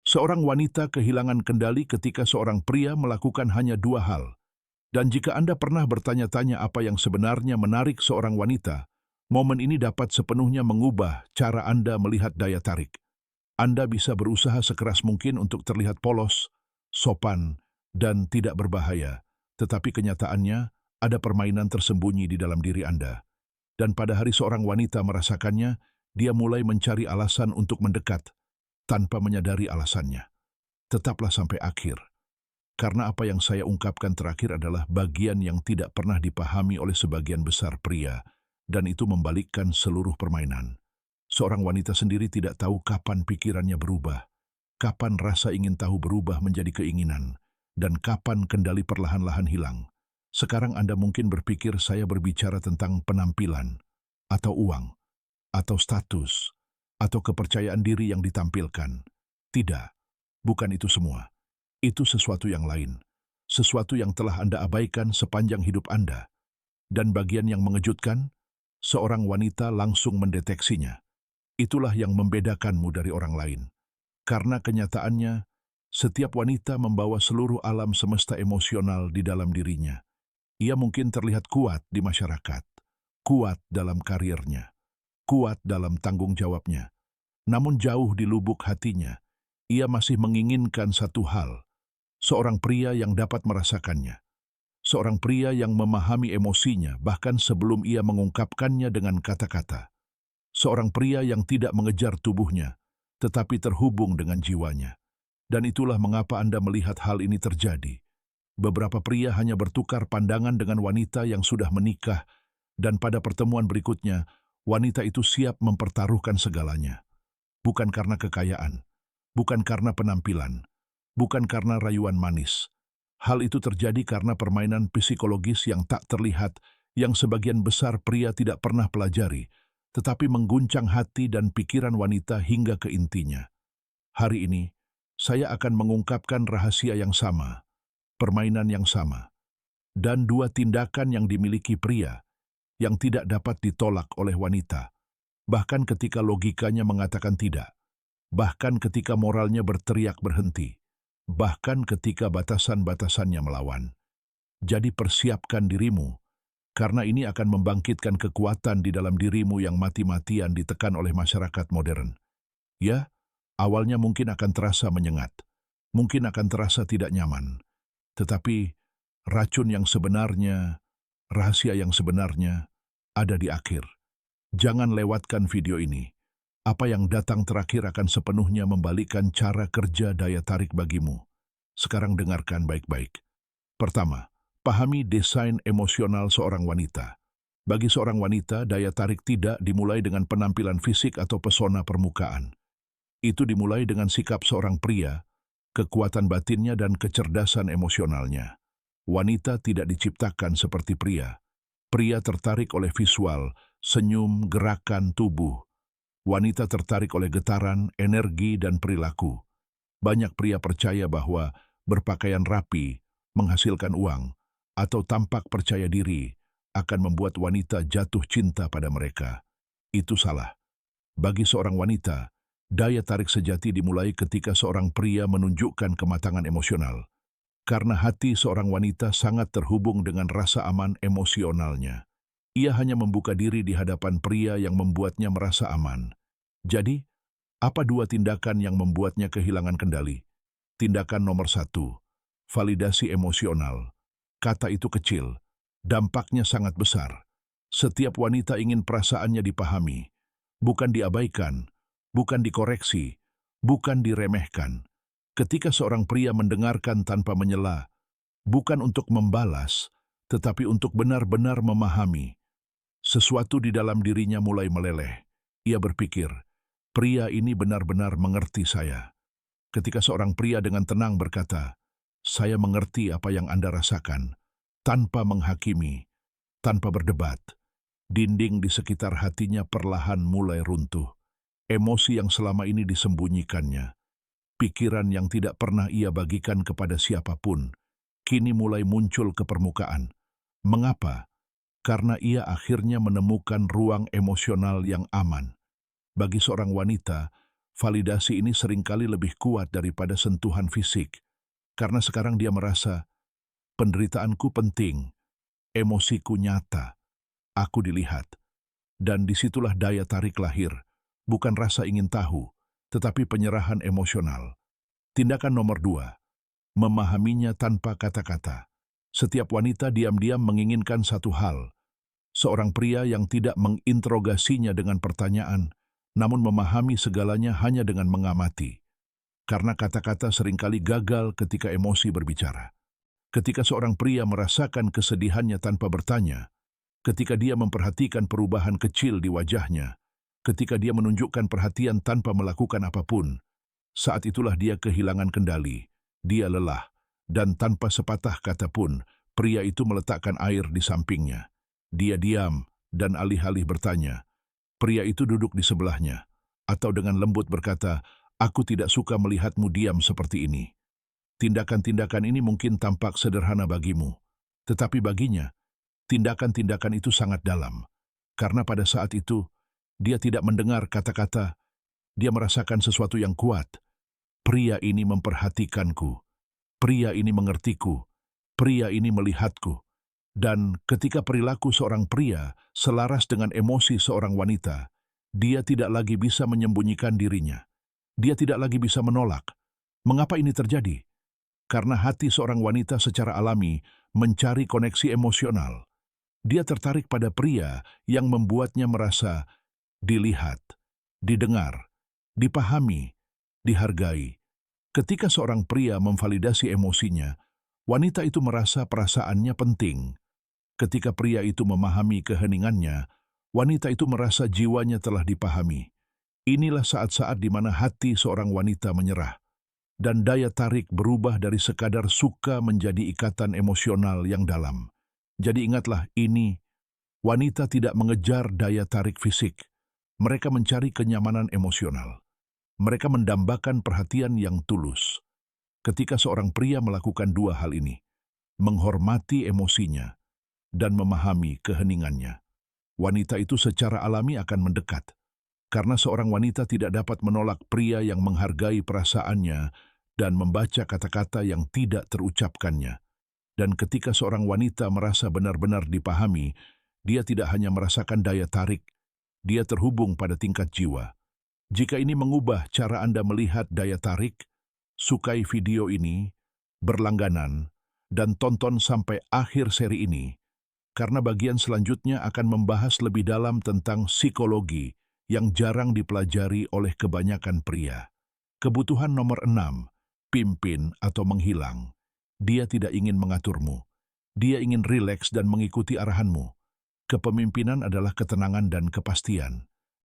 Seorang wanita kehilangan kendali ketika seorang pria melakukan hanya dua hal. Dan jika Anda pernah bertanya-tanya apa yang sebenarnya menarik seorang wanita, momen ini dapat sepenuhnya mengubah cara Anda melihat daya tarik. Anda bisa berusaha sekeras mungkin untuk terlihat polos, sopan, dan tidak berbahaya. Tetapi kenyataannya, ada permainan tersembunyi di dalam diri Anda. Dan pada hari seorang wanita merasakannya, dia mulai mencari alasan untuk mendekat, tanpa menyadari alasannya. Tetaplah sampai akhir. Karena apa yang saya ungkapkan terakhir adalah bagian yang tidak pernah dipahami oleh sebagian besar pria, dan itu membalikkan seluruh permainan. Seorang wanita sendiri tidak tahu kapan pikirannya berubah, kapan rasa ingin tahu berubah menjadi keinginan, dan kapan kendali perlahan-lahan hilang. Sekarang Anda mungkin berpikir saya berbicara tentang penampilan, atau uang, atau status, atau kepercayaan diri yang ditampilkan. Tidak, bukan itu semua. Itu sesuatu yang lain, sesuatu yang telah Anda abaikan sepanjang hidup Anda. Dan bagian yang mengejutkan, seorang wanita langsung mendeteksinya. Itulah yang membedakanmu dari orang lain. Karena kenyataannya, setiap wanita membawa seluruh alam semesta emosional di dalam dirinya. Ia mungkin terlihat kuat di masyarakat, kuat dalam karirnya, kuat dalam tanggung jawabnya. Namun jauh di lubuk hatinya, ia masih menginginkan satu hal, seorang pria yang dapat merasakannya. Seorang pria yang memahami emosinya bahkan sebelum ia mengungkapkannya dengan kata-kata. Seorang pria yang tidak mengejar tubuhnya, tetapi terhubung dengan jiwanya. Dan itulah mengapa Anda melihat hal ini terjadi. Beberapa pria hanya bertukar pandangan dengan wanita yang sudah menikah, dan pada pertemuan berikutnya, wanita itu siap mempertaruhkan segalanya. Bukan karena kekayaan, bukan karena penampilan, bukan karena rayuan manis. Hal itu terjadi karena permainan psikologis yang tak terlihat, yang sebagian besar pria tidak pernah pelajari, tetapi mengguncang hati dan pikiran wanita hingga ke intinya. Hari ini, saya akan mengungkapkan rahasia yang sama, permainan yang sama, dan dua tindakan yang dimiliki pria yang tidak dapat ditolak oleh wanita, bahkan ketika logikanya mengatakan tidak, bahkan ketika moralnya berteriak berhenti, bahkan ketika batasan-batasannya melawan. Jadi persiapkan dirimu, karena ini akan membangkitkan kekuatan di dalam dirimu yang mati-matian ditekan oleh masyarakat modern. Ya, awalnya mungkin akan terasa menyengat, mungkin akan terasa tidak nyaman. Tetapi racun yang sebenarnya, rahasia yang sebenarnya, ada di akhir. Jangan lewatkan video ini. Apa yang datang terakhir akan sepenuhnya membalikkan cara kerja daya tarik bagimu. Sekarang dengarkan baik-baik. Pertama, pahami desain emosional seorang wanita. Bagi seorang wanita, daya tarik tidak dimulai dengan penampilan fisik atau pesona permukaan. Itu dimulai dengan sikap seorang pria, kekuatan batinnya dan kecerdasan emosionalnya. Wanita tidak diciptakan seperti pria. Pria tertarik oleh visual, senyum, gerakan tubuh. Wanita tertarik oleh getaran, energi, dan perilaku. Banyak pria percaya bahwa berpakaian rapi, menghasilkan uang, atau tampak percaya diri akan membuat wanita jatuh cinta pada mereka. Itu salah. Bagi seorang wanita, daya tarik sejati dimulai ketika seorang pria menunjukkan kematangan emosional. Karena hati seorang wanita sangat terhubung dengan rasa aman emosionalnya. Ia hanya membuka diri di hadapan pria yang membuatnya merasa aman. Jadi, apa dua tindakan yang membuatnya kehilangan kendali? Tindakan nomor 1, validasi emosional. Kata itu kecil, dampaknya sangat besar. Setiap wanita ingin perasaannya dipahami, bukan diabaikan, bukan dikoreksi, bukan diremehkan. Ketika seorang pria mendengarkan tanpa menyela, bukan untuk membalas, tetapi untuk benar-benar memahami, sesuatu di dalam dirinya mulai meleleh. Ia berpikir, pria ini benar-benar mengerti saya. Ketika seorang pria dengan tenang berkata, saya mengerti apa yang Anda rasakan, tanpa menghakimi, tanpa berdebat, dinding di sekitar hatinya perlahan mulai runtuh. Emosi yang selama ini disembunyikannya, pikiran yang tidak pernah ia bagikan kepada siapapun, kini mulai muncul ke permukaan. Mengapa? Karena ia akhirnya menemukan ruang emosional yang aman. Bagi seorang wanita, validasi ini seringkali lebih kuat daripada sentuhan fisik, karena sekarang dia merasa penderitaanku penting, emosiku nyata, aku dilihat. Dan disitulah daya tarik lahir, bukan rasa ingin tahu, tetapi penyerahan emosional. Tindakan nomor 2, memahaminya tanpa kata-kata. Setiap wanita diam-diam menginginkan satu hal, seorang pria yang tidak menginterogasinya dengan pertanyaan, namun memahami segalanya hanya dengan mengamati. Karena kata-kata seringkali gagal ketika emosi berbicara. Ketika seorang pria merasakan kesedihannya tanpa bertanya, ketika dia memperhatikan perubahan kecil di wajahnya, ketika dia menunjukkan perhatian tanpa melakukan apapun, saat itulah dia kehilangan kendali, dia lelah, dan tanpa sepatah kata pun, pria itu meletakkan air di sampingnya. Dia diam, dan alih-alih bertanya, pria itu duduk di sebelahnya, atau dengan lembut berkata, "Aku tidak suka melihatmu diam seperti ini." Tindakan-tindakan ini mungkin tampak sederhana bagimu, tetapi baginya, tindakan-tindakan itu sangat dalam, karena pada saat itu, dia tidak mendengar kata-kata, dia merasakan sesuatu yang kuat. Pria ini memperhatikanku, pria ini mengertiku, pria ini melihatku. Dan ketika perilaku seorang pria selaras dengan emosi seorang wanita, dia tidak lagi bisa menyembunyikan dirinya. Dia tidak lagi bisa menolak. Mengapa ini terjadi? Karena hati seorang wanita secara alami mencari koneksi emosional. Dia tertarik pada pria yang membuatnya merasa dilihat, didengar, dipahami, dihargai. Ketika seorang pria memvalidasi emosinya, wanita itu merasa perasaannya penting. Ketika pria itu memahami keheningannya, wanita itu merasa jiwanya telah dipahami. Inilah saat-saat di mana hati seorang wanita menyerah, dan daya tarik berubah dari sekadar suka menjadi ikatan emosional yang dalam. Jadi ingatlah ini, wanita tidak mengejar daya tarik fisik. Mereka mencari kenyamanan emosional. Mereka mendambakan perhatian yang tulus. Ketika seorang pria melakukan dua hal ini, menghormati emosinya dan memahami keheningannya, wanita itu secara alami akan mendekat. Karena seorang wanita tidak dapat menolak pria yang menghargai perasaannya dan membaca kata-kata yang tidak terucapkannya. Dan ketika seorang wanita merasa benar-benar dipahami, dia tidak hanya merasakan daya tarik, dia terhubung pada tingkat jiwa. Jika ini mengubah cara Anda melihat daya tarik, sukai video ini, berlangganan, dan tonton sampai akhir seri ini, karena bagian selanjutnya akan membahas lebih dalam tentang psikologi yang jarang dipelajari oleh kebanyakan pria. Kebutuhan nomor 6, pimpin atau menghilang. Dia tidak ingin mengaturmu. Dia ingin rileks dan mengikuti arahanmu. Kepemimpinan adalah ketenangan dan kepastian.